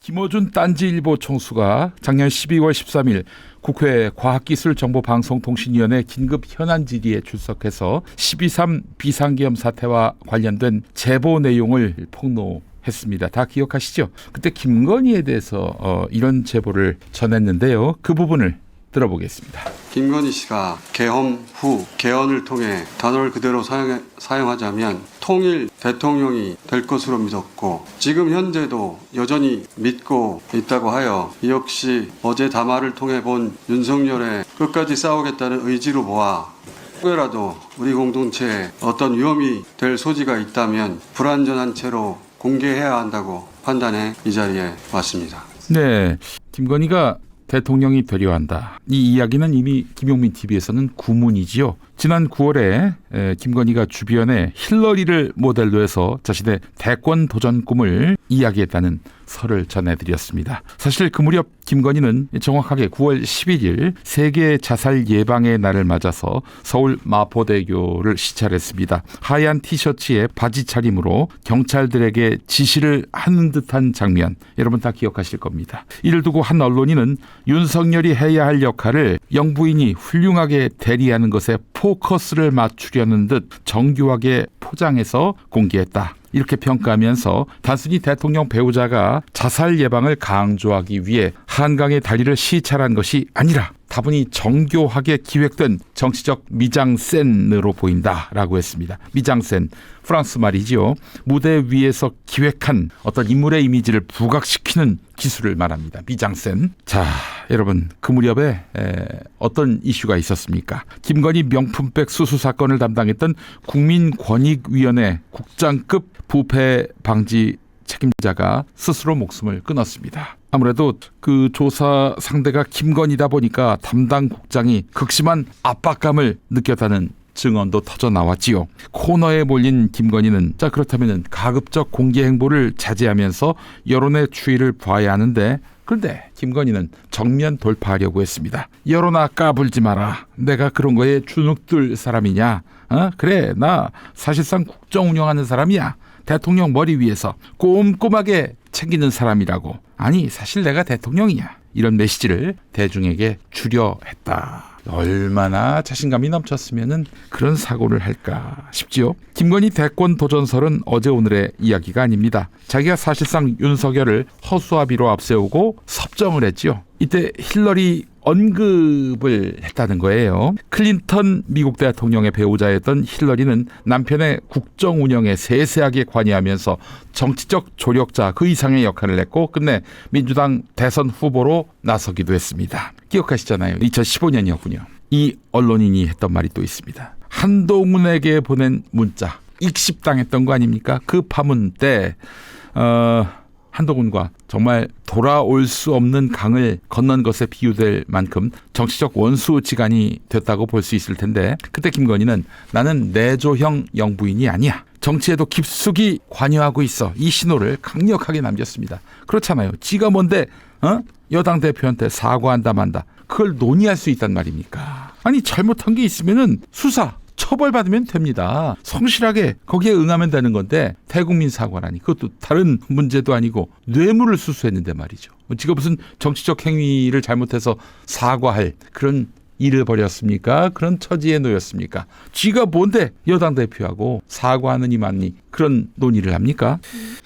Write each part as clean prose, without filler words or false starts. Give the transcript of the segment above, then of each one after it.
김어준 딴지일보 총수가 작년 12월 13일 국회 과학기술정보방송통신위원회 긴급 현안 질의에 출석해서 12.3 비상계엄 사태와 관련된 제보 내용을 폭로했습니다. 다 기억하시죠? 그때 김건희에 대해서 이런 제보를 전했는데요. 그 부분을 들어보겠습니다. 김건희 씨가 계엄 후 개헌을 통해 단어를 그대로 사용하자면 통일 대통령이 될 것으로 믿었고 지금 현재도 여전히 믿고 있다고 하여 이 역시 어제 담화를 통해 본 윤석열의 끝까지 싸우겠다는 의지로 보아 혹여라도 우리 공동체에 어떤 위험이 될 소지가 있다면 불완전한 채로 공개해야 한다고 판단해 이 자리에 왔습니다. 네, 김건희가 대통령이 되려 한다. 이 이야기는 이미 김용민 TV에서는 구문이지요. 지난 9월에 김건희가 주변에 힐러리를 모델로 해서 자신의 대권 도전 꿈을 이야기했다는 설을 전해드렸습니다. 사실 그 무렵 김건희는 정확하게 9월 11일 세계 자살 예방의 날을 맞아서 서울 마포대교를 시찰했습니다. 하얀 티셔츠에 바지 차림으로 경찰들에게 지시를 하는 듯한 장면, 여러분 다 기억하실 겁니다. 이를 두고 한 언론인은 윤석열이 해야 할 역할을 영부인이 훌륭하게 대리하는 것에 포커스를 맞추려는 듯 정교하게 포장해서 공개했다. 이렇게 평가하면서 단순히 대통령 배우자가 자살 예방을 강조하기 위해 한강의 다리를 시찰한 것이 아니라 다분히 정교하게 기획된 정치적 미장센으로 보인다라고 했습니다. 미장센, 프랑스 말이지요. 무대 위에서 기획한 어떤 인물의 이미지를 부각시키는 기술을 말합니다. 미장센. 자, 여러분 그 무렵에 어떤 이슈가 있었습니까? 김건희 명품백 수수 사건을 담당했던 국민권익위원회 국장급 부패 방지 책임자가 스스로 목숨을 끊었습니다. 아무래도 그 조사 상대가 김건희다 보니까 담당 국장이 극심한 압박감을 느꼈다는 증언도 터져 나왔지요. 코너에 몰린 김건희는 자 그렇다면 가급적 공개 행보를 자제하면서 여론의 추이를 봐야 하는데, 그런데 김건희는 정면 돌파하려고 했습니다. 여론아 까불지 마라. 내가 그런 거에 주눅들 사람이냐? 그래, 나 사실상 국정 운영하는 사람이야. 대통령 머리 위에서 꼼꼼하게 챙기는 사람이라고. 아니 사실 내가 대통령이야. 이런 메시지를 대중에게 주려 했다. 얼마나 자신감이 넘쳤으면 그런 사고를 할까 싶지요. 김건희 대권 도전설은 어제 오늘의 이야기가 아닙니다. 자기가 사실상 윤석열을 허수아비로 앞세우고 섭정을 했지요. 이때 힐러리 언급을 했다는 거예요. 클린턴 미국 대통령의 배우자였던 힐러리는 남편의 국정 운영에 세세하게 관여하면서 정치적 조력자 그 이상의 역할을 했고 끝내 민주당 대선 후보로 나서기도 했습니다. 기억하시잖아요. 2015년이었군요. 이 언론인이 했던 말이 또 있습니다. 한동훈에게 보낸 문자 익십당했던 거 아닙니까? 그 파문 때 한동훈과 정말 돌아올 수 없는 강을 건넌 것에 비유될 만큼 정치적 원수지간이 됐다고 볼 수 있을 텐데, 그때 김건희는 나는 내조형 영부인이 아니야. 정치에도 깊숙이 관여하고 있어. 이 신호를 강력하게 남겼습니다. 그렇잖아요. 지가 뭔데 여당 대표한테 사과한다 만다. 그걸 논의할 수 있단 말입니까? 아니 잘못한 게 있으면은 수사 처벌받으면 됩니다. 성실하게 거기에 응하면 되는 건데 대국민 사과라니 그것도 다른 문제도 아니고 뇌물을 수수했는데 말이죠. 지가 무슨 정치적 행위를 잘못해서 사과할 그런 일을 벌였습니까? 그런 처지에 놓였습니까? 쥐가 뭔데 여당 대표하고 사과하느니 맞니 그런 논의를 합니까?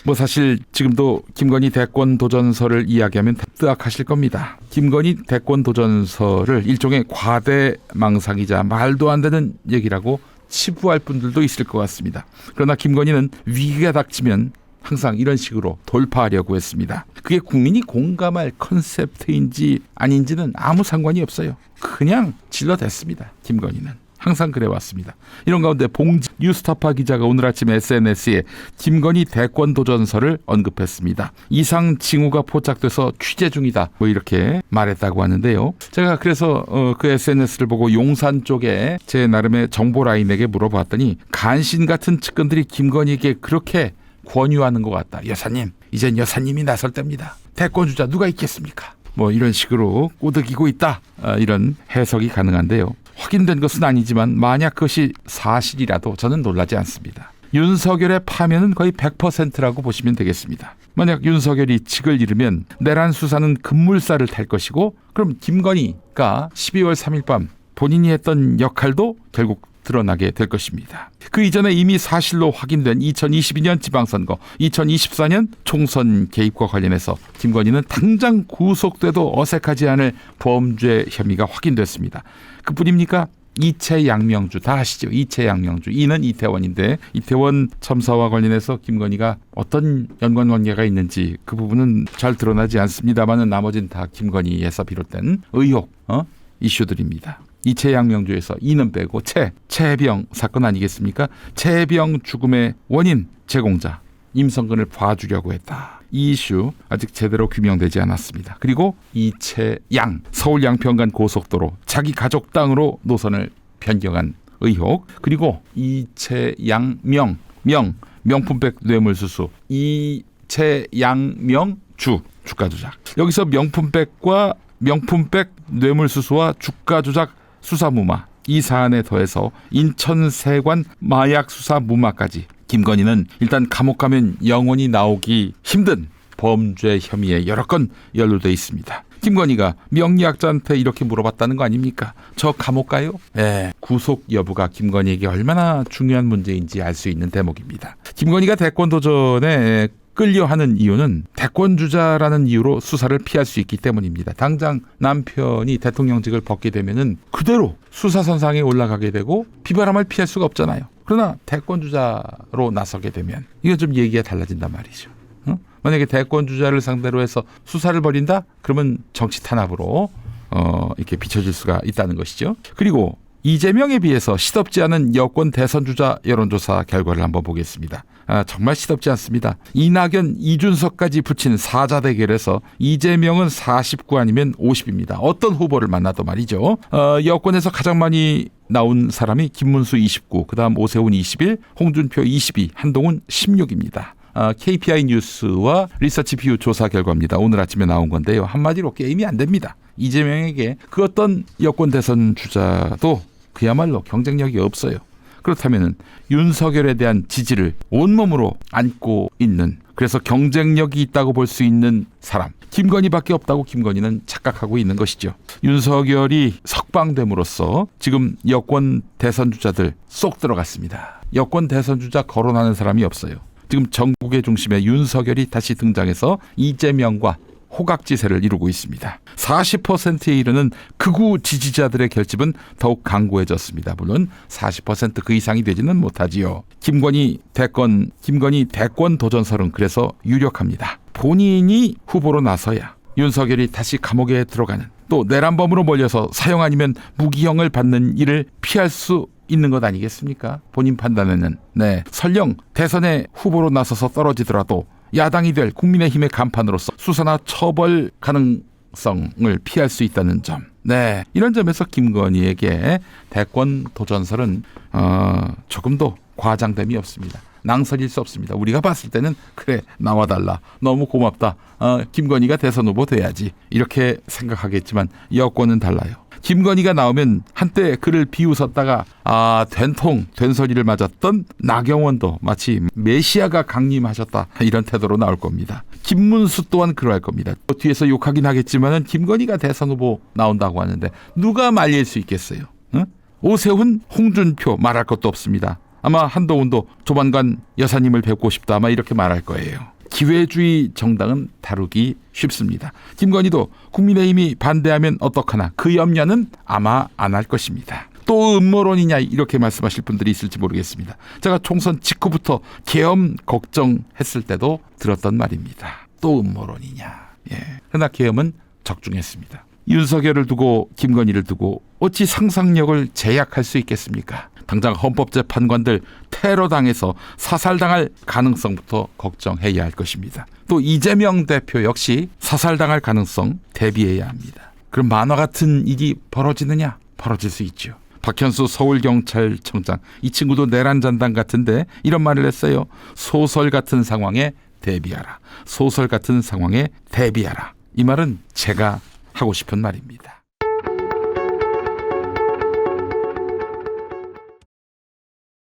뭐 사실 지금도 김건희 대권 도전설을 이야기하면 뜨악하실 겁니다. 김건희 대권 도전설을 일종의 과대망상이자 말도 안 되는 얘기라고 치부할 분들도 있을 것 같습니다. 그러나 김건희는 위기가 닥치면 항상 이런 식으로 돌파하려고 했습니다. 그게 국민이 공감할 컨셉트인지 아닌지는 아무 상관이 없어요. 그냥 질러댔습니다. 김건희는. 항상 그래왔습니다. 이런 가운데 봉지 뉴스타파 기자가 오늘 아침 SNS에 김건희 대권 도전설을 언급했습니다. 이상 징후가 포착돼서 취재 중이다. 뭐 이렇게 말했다고 하는데요. 제가 그래서 그 SNS를 보고 용산 쪽에 제 나름의 정보 라인에게 물어봤더니 간신 같은 측근들이 김건희에게 그렇게 권유하는 것 같다. 여사님, 이젠 여사님이 나설 때입니다. 대권 주자 누가 있겠습니까? 뭐 이런 식으로 꼬드기고 있다. 이런 해석이 가능한데요. 확인된 것은 아니지만 만약 그것이 사실이라도 저는 놀라지 않습니다. 윤석열의 파면은 거의 100%라고 보시면 되겠습니다. 만약 윤석열이 직을 잃으면 내란 수사는 급물살을 탈 것이고 그럼 김건희가 12월 3일 밤 본인이 했던 역할도 결국 드러나게 될 것입니다. 그 이전에 이미 사실로 확인된 2022년 지방선거, 2024년 총선 개입과 관련해서 김건희는 당장 구속돼도 어색하지 않을 범죄 혐의가 확인됐습니다. 그뿐입니까? 이채양명주 다 아시죠? 이채양명주 이는 이태원인데 이태원 참사와 관련해서 김건희가 어떤 연관관계가 있는지 그 부분은 잘 드러나지 않습니다만은 나머지는 다 김건희에서 비롯된 의혹 이슈들입니다. 이채양명주에서 이는 빼고 채병 사건 아니겠습니까? 채병 죽음의 원인 제공자 임성근을 봐주려고 했다. 이 이슈 아직 제대로 규명되지 않았습니다. 그리고 이채양 서울 양평간 고속도로 자기 가족 땅으로 노선을 변경한 의혹, 그리고 이채양명 명품백 뇌물수수, 이채양명주 주가 조작. 여기서 명품백과 명품백 뇌물수수와 주가 조작 수사무마 이 사안에 더해서 인천세관 마약 수사 무마까지 김건희는 일단 감옥 가면 영원히 나오기 힘든 범죄 혐의에 여러 건 연루돼 있습니다. 김건희가 명리학자한테 이렇게 물어봤다는 거 아닙니까? 저 감옥 가요? 네, 구속 여부가 김건희에게 얼마나 중요한 문제인지 알 수 있는 대목입니다. 김건희가 대권 도전에 끌려하는 이유는 대권주자라는 이유로 수사를 피할 수 있기 때문입니다. 당장 남편이 대통령직을 벗게 되면은 그대로 수사선상에 올라가게 되고 비바람을 피할 수가 없잖아요. 그러나 대권주자로 나서게 되면 이건 좀 얘기가 달라진단 말이죠. 만약에 대권주자를 상대로 해서 수사를 벌인다? 그러면 정치 탄압으로 이렇게 비춰질 수가 있다는 것이죠. 그리고 이재명에 비해서 시덥지 않은 여권 대선주자 여론조사 결과를 한번 보겠습니다. 정말 시덥지 않습니다. 이낙연, 이준석까지 붙인 사자 대결에서 이재명은 49 아니면 50입니다. 어떤 후보를 만나도 말이죠. 여권에서 가장 많이 나온 사람이 김문수 29, 그다음 오세훈 21, 홍준표 22, 한동훈 16입니다. KPI 뉴스와 리서치 비유 조사 결과입니다. 오늘 아침에 나온 건데요. 한마디로 게임이 안 됩니다. 이재명에게 그 어떤 여권 대선 주자도 그야말로 경쟁력이 없어요. 그렇다면 윤석열에 대한 지지를 온몸으로 안고 있는, 그래서 경쟁력이 있다고 볼 수 있는 사람 김건희밖에 없다고 김건희는 착각하고 있는 것이죠. 윤석열이 석방됨으로써 지금 여권 대선 주자들 쏙 들어갔습니다. 여권 대선 주자 거론하는 사람이 없어요. 지금 전국의 중심에 윤석열이 다시 등장해서 이재명과 호각지세를 이루고 있습니다. 40%에 이르는 극우 지지자들의 결집은 더욱 강고해졌습니다. 물론 40% 그 이상이 되지는 못하지요. 김건희 대권 도전설은 그래서 유력합니다. 본인이 후보로 나서야 윤석열이 다시 감옥에 들어가는, 또 내란범으로 몰려서 사형 아니면 무기형을 받는 일을 피할 수 있는 것 아니겠습니까? 본인 판단에는. 네, 설령 대선에 후보로 나서서 떨어지더라도 야당이 될 국민의힘의 간판으로서 수사나 처벌 가능성을 피할 수 있다는 점. 네, 이런 점에서 김건희에게 대권 도전설은 조금도 과장됨이 없습니다. 낭설일 수 없습니다. 우리가 봤을 때는 그래, 나와달라, 너무 고맙다, 김건희가 대선 후보 돼야지, 이렇게 생각하겠지만 여권은 달라요. 김건희가 나오면 한때 그를 비웃었다가 된소리를 맞았던 나경원도 마치 메시아가 강림하셨다 이런 태도로 나올 겁니다. 김문수 또한 그러할 겁니다. 뒤에서 욕하긴 하겠지만은 김건희가 대선 후보 나온다고 하는데 누가 말릴 수 있겠어요? 응? 오세훈, 홍준표 말할 것도 없습니다. 아마 한동훈도 조만간 여사님을 뵙고 싶다 아마 이렇게 말할 거예요. 기회주의 정당은 다루기 쉽습니다. 김건희도 국민의힘이 반대하면 어떡하나 그 염려는 아마 안 할 것입니다. 또 음모론이냐 이렇게 말씀하실 분들이 있을지 모르겠습니다. 제가 총선 직후부터 계엄 걱정했을 때도 들었던 말입니다. 또 음모론이냐. 그러나 계엄은 적중했습니다. 윤석열을 두고 김건희를 두고 어찌 상상력을 제약할 수 있겠습니까? 당장 헌법재판관들 테러당해서 사살당할 가능성부터 걱정해야 할 것입니다. 또 이재명 대표 역시 사살당할 가능성 대비해야 합니다. 그럼 만화 같은 일이 벌어지느냐? 벌어질 수 있죠. 박현수 서울경찰청장, 이 친구도 내란 잔당 같은데 이런 말을 했어요. 소설 같은 상황에 대비하라. 소설 같은 상황에 대비하라. 이 말은 제가 하고 싶은 말입니다.